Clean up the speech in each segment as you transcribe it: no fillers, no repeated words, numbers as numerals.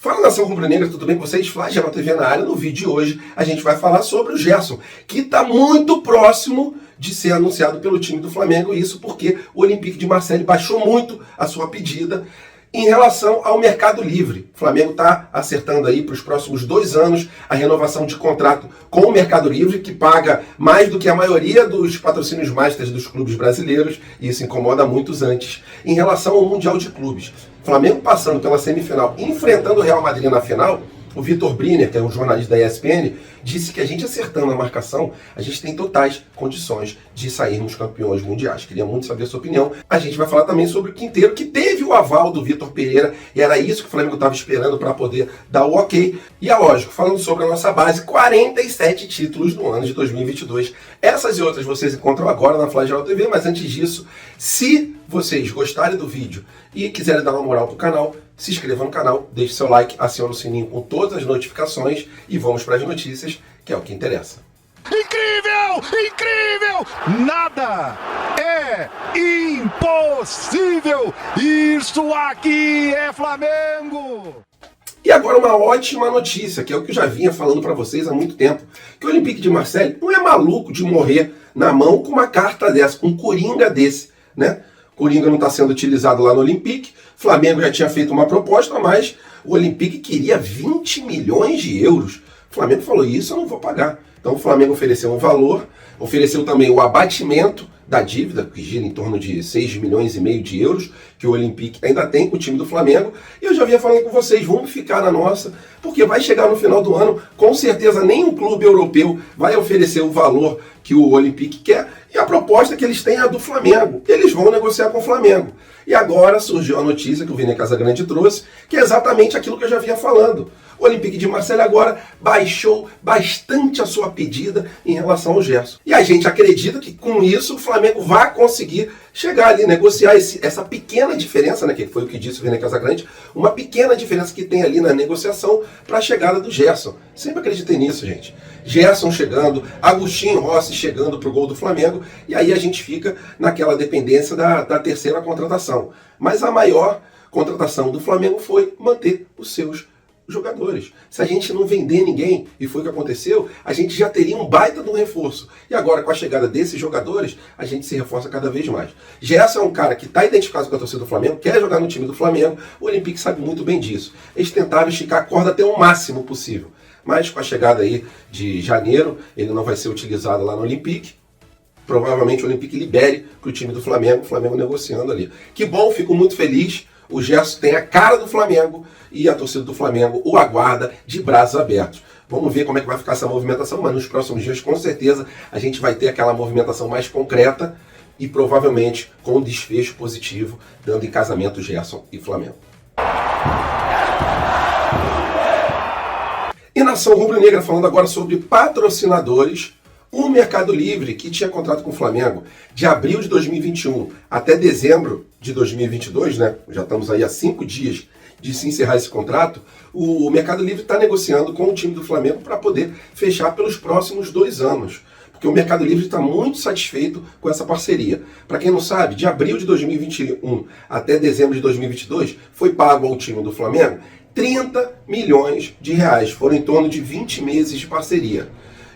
Fala, nação rubro-negra, tudo bem com vocês? Flagel TV na área. No vídeo de hoje a gente vai falar sobre o Gerson, que está muito próximo de ser anunciado pelo time do Flamengo, e isso porque o Olympique de Marseille baixou muito a sua pedida em relação ao mercado livre. O Flamengo está acertando aí para os próximos 2 anos a renovação de contrato com o mercado livre, que paga mais do que a maioria dos patrocínios masters dos clubes brasileiros, e isso incomoda muitos antes. Em relação ao Mundial de Clubes, o Flamengo passando pela semifinal, enfrentando o Real Madrid na final, o Vitor Briner, que é um jornalista da ESPN, disse que a gente acertando a marcação, a gente tem totais condições de sairmos campeões mundiais. Queria muito saber a sua opinião. A gente vai falar também sobre o Quinteiro, que teve o aval do Vitor Pereira, e era isso que o Flamengo estava esperando para poder dar o ok. E é lógico, falando sobre a nossa base, 47 títulos no ano de 2022. Essas e outras vocês encontram agora na Flagel TV, mas antes disso, se vocês gostarem do vídeo e quiserem dar uma moral pro canal, se inscreva no canal, deixe seu like, acione o sininho com todas as notificações e vamos para as notícias, que é o que interessa. Incrível! Incrível! Nada é impossível! Isso aqui é Flamengo! E agora uma ótima notícia, que é o que eu já vinha falando para vocês há muito tempo, que o Olympique de Marseille não é maluco de morrer na mão com uma carta dessa, com um coringa desse, né? Coringa não está sendo utilizado lá no Olympique. Flamengo já tinha feito uma proposta, mas o Olympique queria 20 milhões de euros. O Flamengo falou, isso eu não vou pagar. Então o Flamengo ofereceu um valor, ofereceu também o abatimento da dívida, que gira em torno de 6,5 milhões de euros, que o Olympique ainda tem com o time do Flamengo. E eu já vinha falando com vocês, vamos ficar na nossa, porque vai chegar no final do ano, com certeza nenhum clube europeu vai oferecer o valor que o Olympique quer, e a proposta que eles têm é a do Flamengo. Eles vão negociar com o Flamengo. E agora surgiu a notícia que o Vini Casagrande trouxe, que é exatamente aquilo que eu já vinha falando. O Olympique de Marseille agora baixou bastante a sua pedida em relação ao Gerson. E a gente acredita que com isso o Flamengo vai conseguir chegar ali, negociar essa pequena diferença, né, que foi o que disse o Vini Casagrande, uma pequena diferença que tem ali na negociação para a chegada do Gerson. Sempre acreditei nisso, gente. Gerson chegando, Agostinho Rossi chegando para o gol do Flamengo, e aí a gente fica naquela dependência da terceira contratação. Mas a maior contratação do Flamengo foi manter os seus jogadores. Se a gente não vender ninguém, e foi o que aconteceu, a gente já teria um baita de um reforço. E agora, com a chegada desses jogadores, a gente se reforça cada vez mais. Gerson é um cara que está identificado com a torcida do Flamengo, quer jogar no time do Flamengo, o Olympique sabe muito bem disso. Eles tentaram esticar a corda até o máximo possível. Mas com a chegada aí de janeiro, ele não vai ser utilizado lá no Olympique. Provavelmente o Olympique libere para o time do Flamengo, o Flamengo negociando ali. Que bom, fico muito feliz. O Gerson tem a cara do Flamengo e a torcida do Flamengo o aguarda de braços abertos. Vamos ver como é que vai ficar essa movimentação, mas nos próximos dias, com certeza, a gente vai ter aquela movimentação mais concreta e provavelmente com um desfecho positivo, dando em casamento Gerson e Flamengo. E nação rubro-negra, falando agora sobre patrocinadores, o Mercado Livre, que tinha contrato com o Flamengo de abril de 2021 até dezembro de 2022, né? Já estamos aí há 5 dias de se encerrar esse contrato, o Mercado Livre está negociando com o time do Flamengo para poder fechar pelos próximos 2 anos. Porque o Mercado Livre está muito satisfeito com essa parceria. Para quem não sabe, de abril de 2021 até dezembro de 2022, foi pago ao time do Flamengo 30 milhões de reais. Foram em torno de 20 meses de parceria.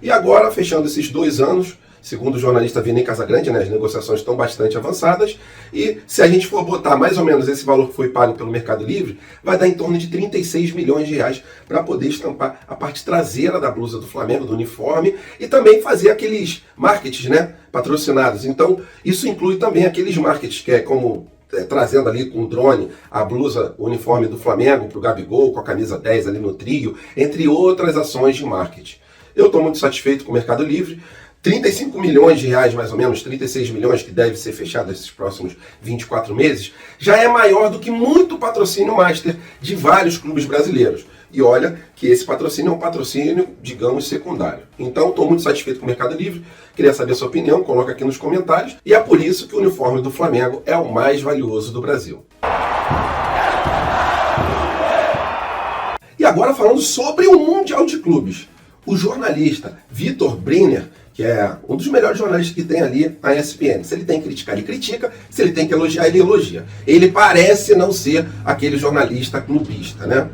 E agora, fechando esses 2 anos, segundo o jornalista Vini Casagrande, né, as negociações estão bastante avançadas, e se a gente for botar mais ou menos esse valor que foi pago pelo Mercado Livre, vai dar em torno de 36 milhões de reais para poder estampar a parte traseira da blusa do Flamengo, do uniforme, e também fazer aqueles marketings, né, patrocinados. Então, isso inclui também aqueles marketings que é como trazendo ali com o drone a blusa, o uniforme do Flamengo para o Gabigol, com a camisa 10 ali no trio, entre outras ações de marketing. Eu estou muito satisfeito com o Mercado Livre. 35 milhões de reais, mais ou menos, 36 milhões, que deve ser fechado esses próximos 24 meses, já é maior do que muito patrocínio master de vários clubes brasileiros. E olha que esse patrocínio é um patrocínio, digamos, secundário. Então, estou muito satisfeito com o Mercado Livre. Queria saber a sua opinião, coloca aqui nos comentários. E é por isso que o uniforme do Flamengo é o mais valioso do Brasil. E agora falando sobre o Mundial de Clubes. O jornalista Vitor Briner, que é um dos melhores jornalistas que tem ali na ESPN. Se ele tem que criticar, ele critica. Se ele tem que elogiar, ele elogia. Ele parece não ser aquele jornalista clubista, né?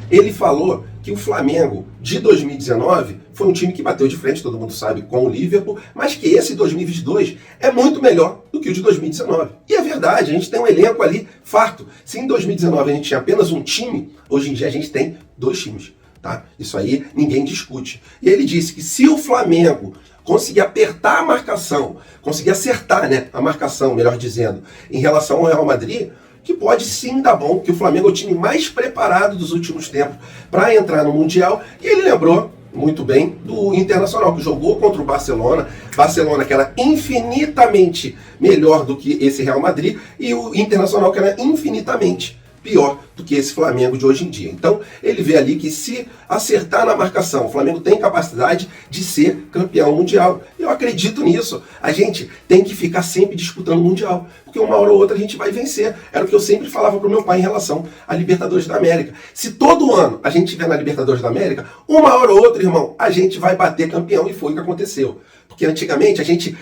Ele falou que o Flamengo de 2019 foi um time que bateu de frente, todo mundo sabe, com o Liverpool, mas que esse 2022 é muito melhor do que o de 2019. E é verdade, a gente tem um elenco ali farto. Se em 2019 a gente tinha apenas um time, hoje em dia a gente tem 2 times. Tá? Isso aí ninguém discute. E ele disse que se o Flamengo conseguir apertar a marcação, conseguir acertar, né, a marcação, melhor dizendo, em relação ao Real Madrid, que pode sim dar bom, que o Flamengo é o time mais preparado dos últimos tempos para entrar no Mundial. E ele lembrou muito bem do Internacional, que jogou contra o Barcelona. Barcelona que era infinitamente melhor do que esse Real Madrid, e o Internacional que era infinitamente pior do que esse Flamengo de hoje em dia. Então, ele vê ali que se acertar na marcação, o Flamengo tem capacidade de ser campeão mundial. Eu acredito nisso. A gente tem que ficar sempre disputando o Mundial, porque uma hora ou outra a gente vai vencer. Era o que eu sempre falava para o meu pai em relação à Libertadores da América. Se todo ano a gente estiver na Libertadores da América, uma hora ou outra, irmão, a gente vai bater campeão, e foi o que aconteceu. Porque antigamente a gente,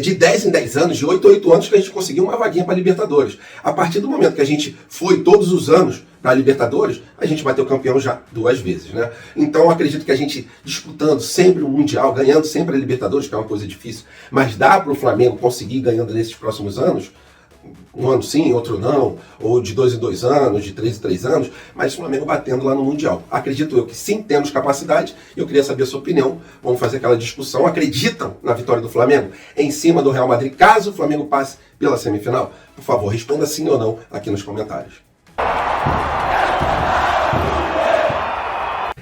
de 10 em 10 anos, de 8 em 8 anos, que a gente conseguia uma vaguinha para a Libertadores. A partir do momento que a gente foi todos os anos para a Libertadores, a gente bateu campeão já 2 vezes, né? Então eu acredito que a gente disputando sempre o Mundial, ganhando sempre a Libertadores, que é uma coisa difícil, mas dá para o Flamengo conseguir ganhando nesses próximos anos, um ano sim, outro não, ou de 2 em 2 anos, de 3 em 3 anos, mas o Flamengo batendo lá no Mundial. Acredito eu que sim, temos capacidade. Eu queria saber a sua opinião. Vamos fazer aquela discussão. Acreditam na vitória do Flamengo em cima do Real Madrid, caso o Flamengo passe pela semifinal? Por favor, responda sim ou não aqui nos comentários.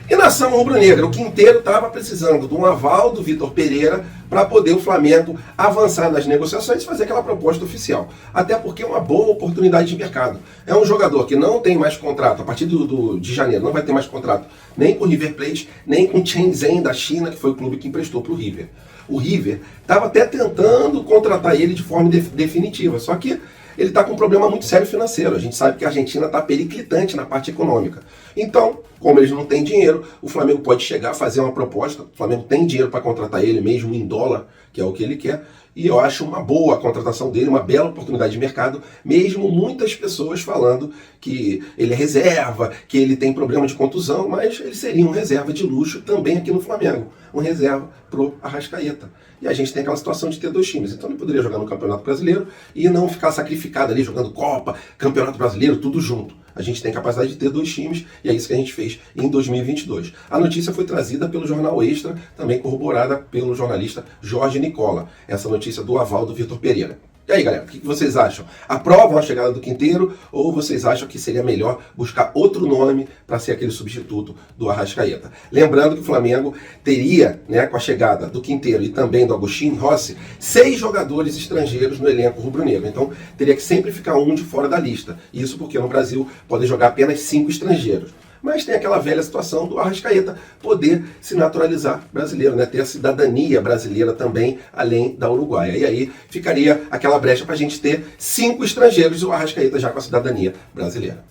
E nação rubro-negra, o Quinteiro estava precisando de um aval do Vitor Pereira para poder o Flamengo avançar nas negociações e fazer aquela proposta oficial. Até porque é uma boa oportunidade de mercado. É um jogador que não tem mais contrato, a partir de janeiro não vai ter mais contrato nem com o River Plate, nem com o Shenzhen da China, que foi o clube que emprestou para o River. O River estava até tentando contratar ele de forma definitiva, só que ele está com um problema muito sério financeiro. A gente sabe que a Argentina está periclitante na parte econômica. Então, como eles não têm dinheiro, o Flamengo pode chegar a fazer uma proposta. O Flamengo tem dinheiro para contratar ele, mesmo em dólar, que é o que ele quer. E eu acho uma boa a contratação dele, uma bela oportunidade de mercado, mesmo muitas pessoas falando que ele é reserva, que ele tem problema de contusão, mas ele seria um reserva de luxo também aqui no Flamengo. Um reserva pro Arrascaeta. E a gente tem aquela situação de ter 2 times. Então ele poderia jogar no Campeonato Brasileiro e não ficar sacrificado ali jogando Copa, Campeonato Brasileiro, tudo junto. A gente tem capacidade de ter 2 times e é isso que a gente fez em 2022. A notícia foi trazida pelo Jornal Extra, também corroborada pelo jornalista Jorge Nicola. Essa notícia do aval do Vitor Pereira. E aí, galera, o que vocês acham? Aprovam a chegada do Quinteiro ou vocês acham que seria melhor buscar outro nome para ser aquele substituto do Arrascaeta? Lembrando que o Flamengo teria, né, com a chegada do Quinteiro e também do Agustín Rossi, 6 jogadores estrangeiros no elenco rubro-negro. Então, teria que sempre ficar um de fora da lista. Isso porque no Brasil podem jogar apenas 5 estrangeiros. Mas tem aquela velha situação do Arrascaeta poder se naturalizar brasileiro, né? Ter a cidadania brasileira também, além da uruguaia. E aí ficaria aquela brecha para a gente ter 5 estrangeiros e o Arrascaeta já com a cidadania brasileira.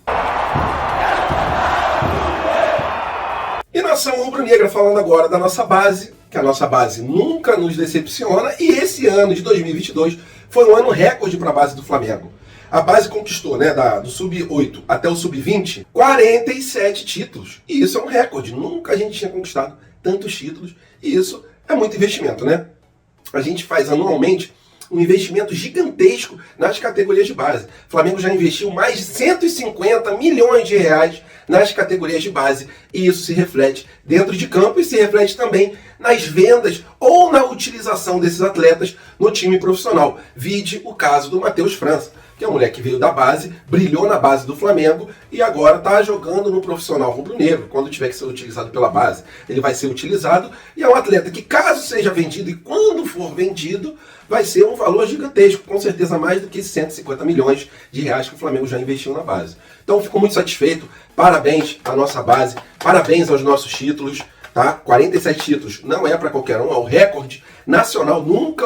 E nação rubro-negra, falando agora da nossa base, que a nossa base nunca nos decepciona, e esse ano de 2022 foi um ano recorde para a base do Flamengo. A base conquistou, né, do sub-8 até o sub-20, 47 títulos. E isso é um recorde. Nunca a gente tinha conquistado tantos títulos. E isso é muito investimento, né? A gente faz anualmente um investimento gigantesco nas categorias de base. O Flamengo já investiu mais de 150 milhões de reais nas categorias de base. E isso se reflete dentro de campo e se reflete também nas vendas ou na utilização desses atletas no time profissional. Vide o caso do Matheus França, que é um moleque que veio da base, brilhou na base do Flamengo e agora está jogando no profissional rubro-negro. Quando tiver que ser utilizado pela base, ele vai ser utilizado. E é um atleta que, caso seja vendido e quando for vendido, vai ser um valor gigantesco, com certeza mais do que 150 milhões de reais que o Flamengo já investiu na base. Então, fico muito satisfeito. Parabéns à nossa base, parabéns aos nossos títulos. Tá? 47 títulos não é para qualquer um, é o recorde nacional. Nunca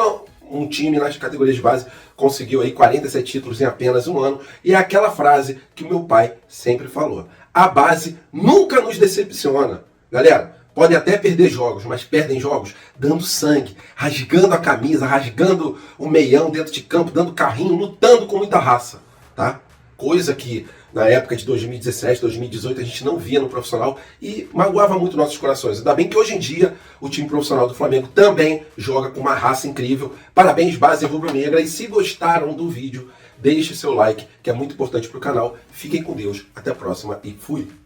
um time nas categorias de base conseguiu aí 47 títulos em apenas um ano. E é aquela frase que o meu pai sempre falou: a base nunca nos decepciona. Galera, podem até perder jogos, mas perdem jogos dando sangue, rasgando a camisa, rasgando o meião dentro de campo, dando carrinho, lutando com muita raça, tá? Coisa que na época de 2017, 2018, a gente não via no profissional e magoava muito nossos corações. Ainda bem que hoje em dia o time profissional do Flamengo também joga com uma raça incrível. Parabéns, base rubro-negra. E se gostaram do vídeo, deixe seu like, que é muito importante para o canal. Fiquem com Deus. Até a próxima e fui!